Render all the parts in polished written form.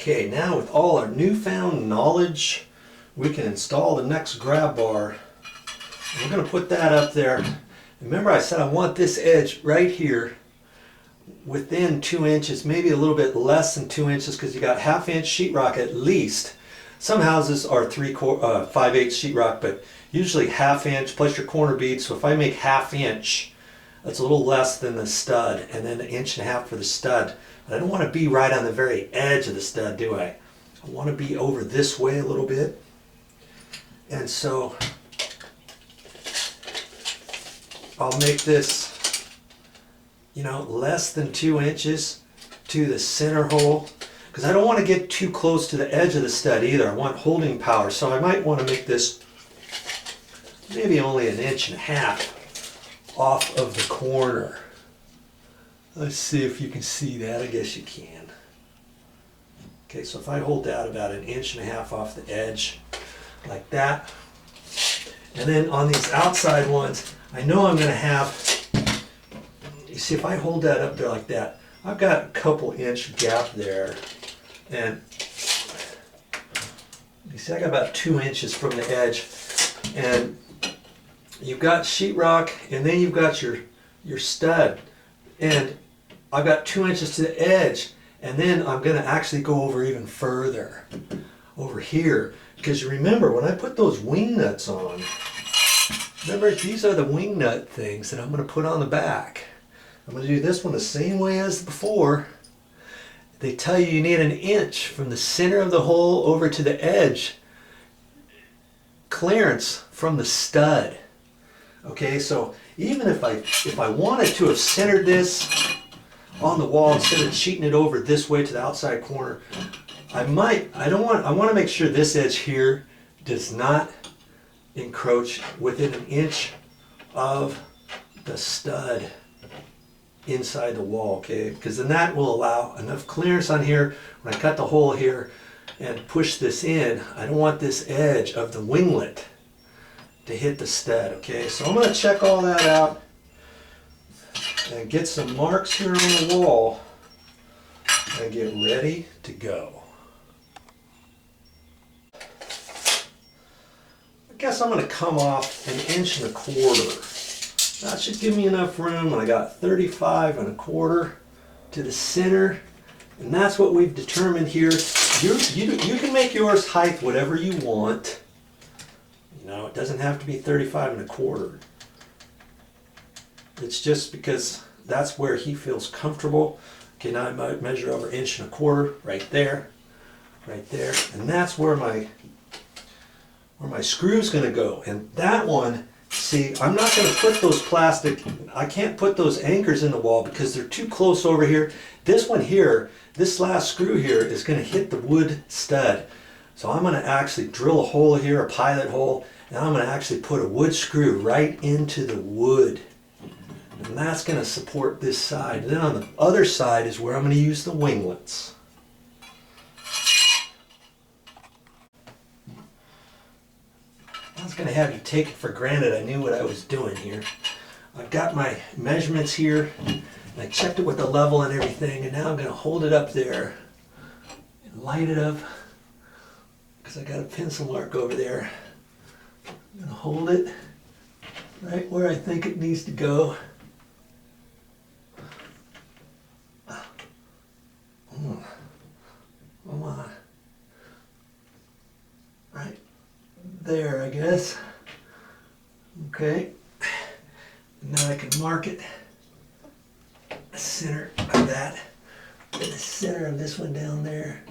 Okay, now with all our newfound knowledge, we can install the next grab bar. We're going to put that up there. Remember I said I want this edge right here within 2 inches, maybe a little bit less than 2 inches, because you got 1/2 inch sheetrock at least. Some houses are 5/8 sheetrock, but usually 1/2 inch plus your corner bead. So if I make 1/2 inch, that's a little less than the stud, and then 1.5 inches for the stud. But I don't want to be right on the very edge of the stud, do I? I want to be over this way a little bit. And so I'll make this, you know, less than 2 inches to the center hole, because I don't want to get too close to the edge of the stud either. I want holding power, so I might want to make this maybe only 1.5 inches off of the corner. Let's see if you can see that. I guess you can. Okay, so if I hold that about 1.5 inches off the edge, like that, and then on these outside ones, I know I'm going to have, you see, if I hold that up there like that, I've got a couple inch gap there, and you see I got about 2 inches from the edge, and you've got sheetrock, and then you've got your stud, and I've got 2 inches to the edge, and then I'm going to actually go over even further over here, because you remember when I put those wing nuts on, remember these are the wing nut things that I'm going to put on the back. I'm going to do this one the same way as before. They tell you you need 1 inch from the center of the hole over to the edge clearance from the stud. Okay, so even if I wanted to have centered this on the wall instead of cheating it over this way to the outside corner, I want to make sure this edge here does not encroach within 1 inch of the stud inside the wall, okay? Because then that will allow enough clearance on here when I cut the hole here and push this in. I don't want this edge of the winglet to hit the stud, okay? So I'm going to check all that out and get some marks here on the wall and get ready to go. I guess I'm going to come off 1.25 inches. That should give me enough room, and I got 35 1/4 to the center, and that's what we've determined here. You can make yours height whatever you want. You know, it doesn't have to be 35 1/4. It's just because that's where he feels comfortable. Okay, now I might measure over 1.25 inches right there, and that's where my screw's going to go. And that one, see, I'm not going to put those I can't put those anchors in the wall because they're too close over here. This one here, this last screw here is going to hit the wood stud. So I'm going to actually drill a hole here, a pilot hole, and I'm going to actually put a wood screw right into the wood. And that's going to support this side. And then on the other side is where I'm going to use the winglets. I was going to have you take it for granted I knew what I was doing here. I've got my measurements here, and I checked it with the level and everything, and now I'm going to hold it up there and light it up, because I got a pencil mark over there. I'm going to hold it right where I think it needs to go. Come on. Right there, I guess. Okay. Now I can mark it. The center of that. And the center of this one down there.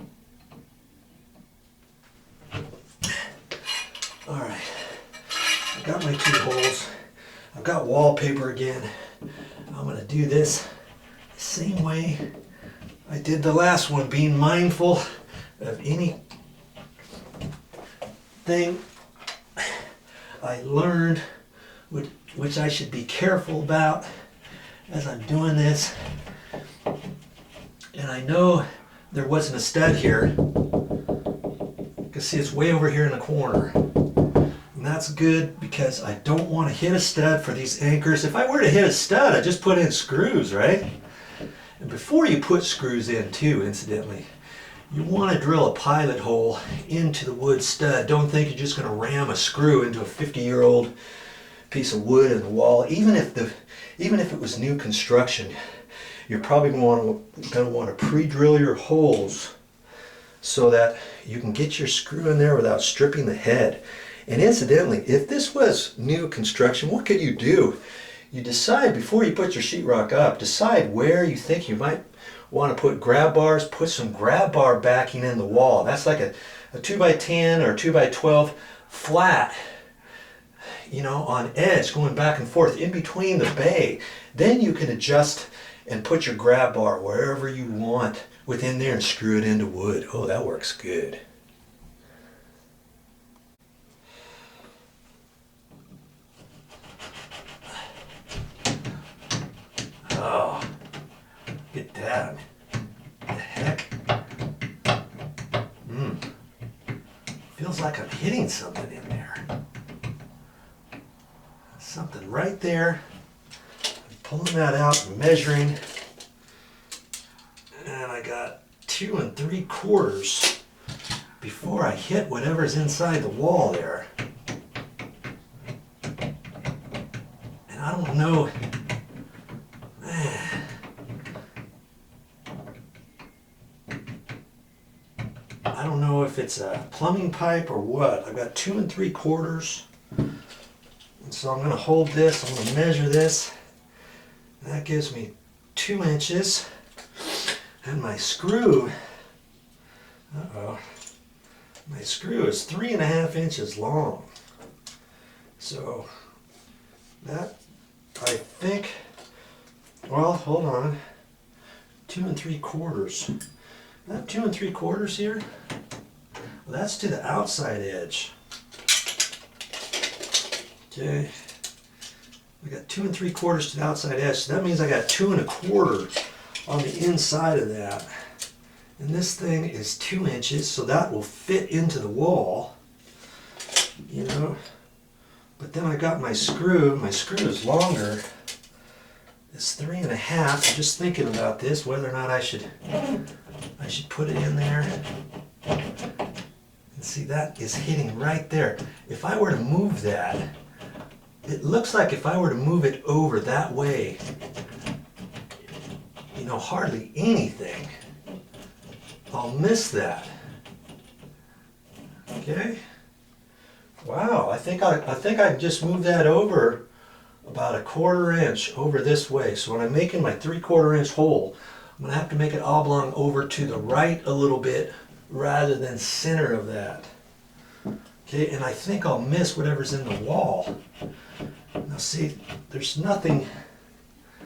Alright. I've got my 2 holes. I've got wallpaper again. I'm going to do this the same way I did the last one, being mindful of anything I learned which I should be careful about as I'm doing this. And I know there wasn't a stud here, because see, it's way over here in the corner. And that's good because I don't want to hit a stud for these anchors. If I were to hit a stud, I just put in screws, right? And before you put screws in too, incidentally, you want to drill a pilot hole into the wood stud. Don't think you're just going to ram a screw into a 50-year-old piece of wood in the wall. Even if it was new construction, you're probably going to want to pre-drill your holes so that you can get your screw in there without stripping the head. And incidentally, if this was new construction, what could you do? You decide before you put your sheetrock up, decide where you think you might want to put grab bars. Put some grab bar backing in the wall. That's like a 2x10 or 2x12 flat, you know, on edge going back and forth in between the bay. Then you can adjust and put your grab bar wherever you want within there and screw it into wood. Oh, that works good. Oh, get that. The heck? Feels like I'm hitting something in there. Something right there. I'm pulling that out and measuring. And I got 2 3/4 before I hit whatever's inside the wall there. And I don't know. I don't know if it's a plumbing pipe or what. I've got 2 3/4. And so I'm going to hold this. I'm going to measure this. That gives me 2 inches. And my screw, my screw is 3.5 inches long. So that, I think, well, hold on. 2 3/4. That 2 3/4 here, well, that's to the outside edge. Okay, we got 2 3/4 to the outside edge, so that means I got 2 1/4 on the inside of that. And this thing is 2 inches, so that will fit into the wall, you know. But then I got my screw is longer. It's 3.5. I'm just thinking about this, whether or not I should put it in there. And see, that is hitting right there. If I were to move that, it looks like if I were to move it over that way, you know, hardly anything, I'll miss that. Okay? Wow, I think I can just move that over about 1/4 inch over this way. So when I'm making my 3/4 inch hole, I'm going to have to make it oblong over to the right a little bit rather than center of that. Okay, and I think I'll miss whatever's in the wall. Now see, there's nothing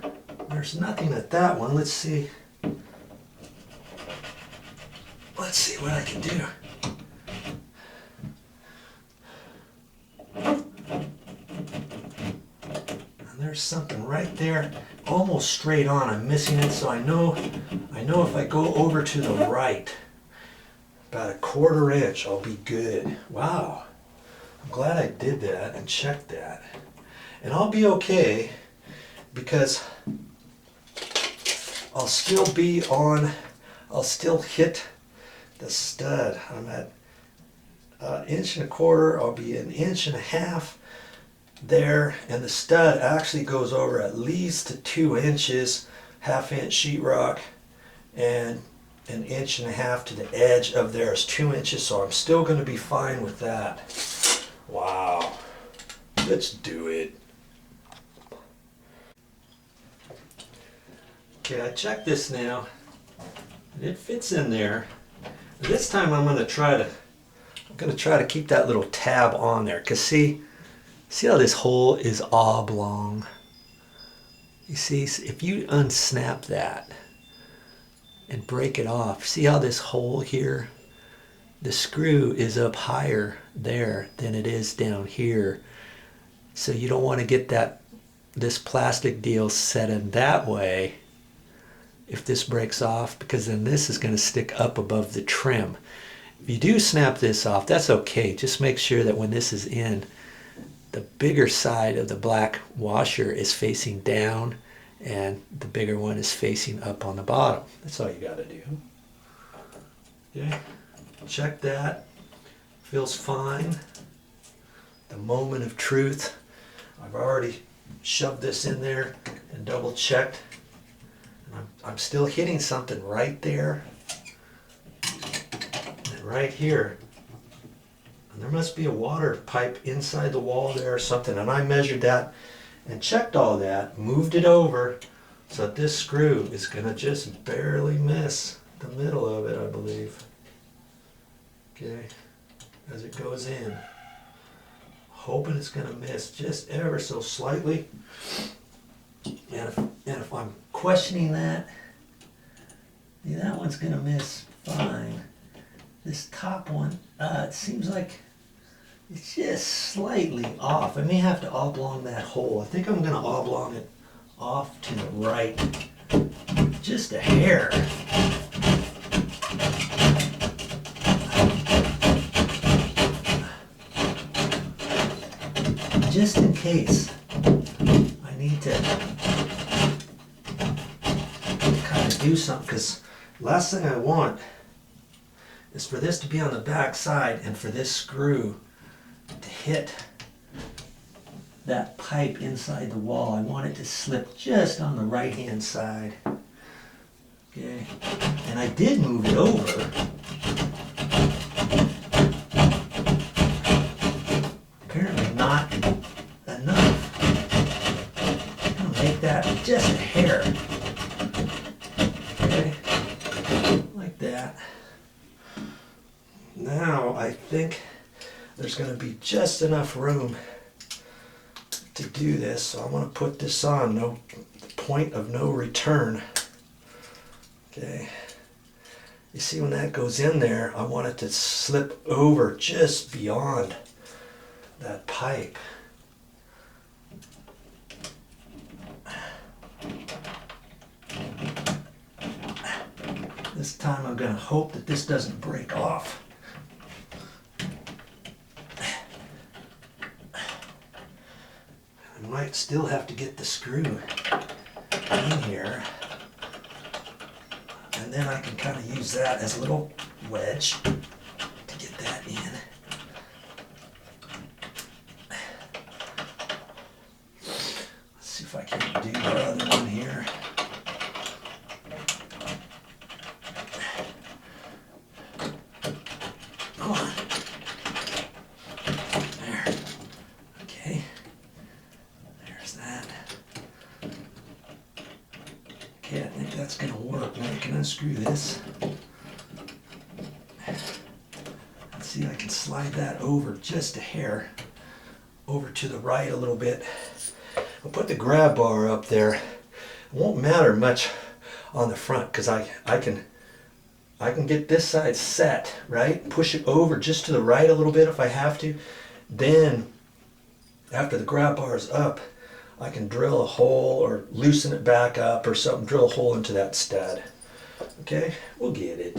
at that one. Let's see what I can do. There's something right there, almost straight on. I'm missing it, so I know if I go over to the right, about 1/4 inch, I'll be good. Wow, I'm glad I did that and checked that. And I'll be okay because I'll still hit the stud. I'm at 1 1/4 inch. I'll be 1.5 inches there, and the stud actually goes over at least 2 inches, 1/2 inch sheetrock, and 1.5 inches to the edge of there is 2 inches, so I'm still going to be fine with that. Wow, let's do it. Okay, I checked this now, and it fits in there. This time I'm going to try to keep that little tab on there, because see how this hole is oblong? You see, if you unsnap that and break it off, see how this hole here, the screw is up higher there than it is down here. So you don't want to get this plastic deal set in that way if this breaks off, because then this is going to stick up above the trim. If you do snap this off, that's okay. Just make sure that when this is in, the bigger side of the black washer is facing down and the bigger one is facing up on the bottom. That's all you got to do. Okay, check that. Feels fine. The moment of truth. I've already shoved this in there and double checked. And I'm still hitting something right there and right here. And there must be a water pipe inside the wall there or something. And I measured that and checked all that, moved it over so that this screw is going to just barely miss the middle of it, I believe. Okay, as it goes in. Hoping it's going to miss just ever so slightly. And if I'm questioning that, yeah, that one's going to miss fine. This top one, it seems like it's just slightly off. I may have to oblong that hole. I think I'm going to oblong it off to the right. Just a hair. Just in case I need to kind of do something, because last thing I want is for this to be on the back side and for this screw to hit that pipe inside the wall. I want it to slip just on the right hand side. Okay, and I did move it over. Apparently not enough. I'm gonna make that just a hair. Okay, like that. Now I think there's going to be just enough room to do this, so I'm going to put this on the point of no return. Okay, you see when that goes in there, I want it to slip over just beyond that pipe. This time I'm going to hope that this doesn't break off. I might still have to get the screw in here, and then I can kind of use that as a little wedge to get that in. Let's see if I can do the other one here. Come on. There. Okay. There's that. Okay, I think that's going to work. Now I can unscrew this. Let's see, I can slide that over just a hair, over to the right a little bit. I'll put the grab bar up there. It won't matter much on the front because I can get this side set, right? Push it over just to the right a little bit if I have to. Then, after the grab bar is up, I can drill a hole or loosen it back up or something, drill a hole into that stud. Okay, we'll get it.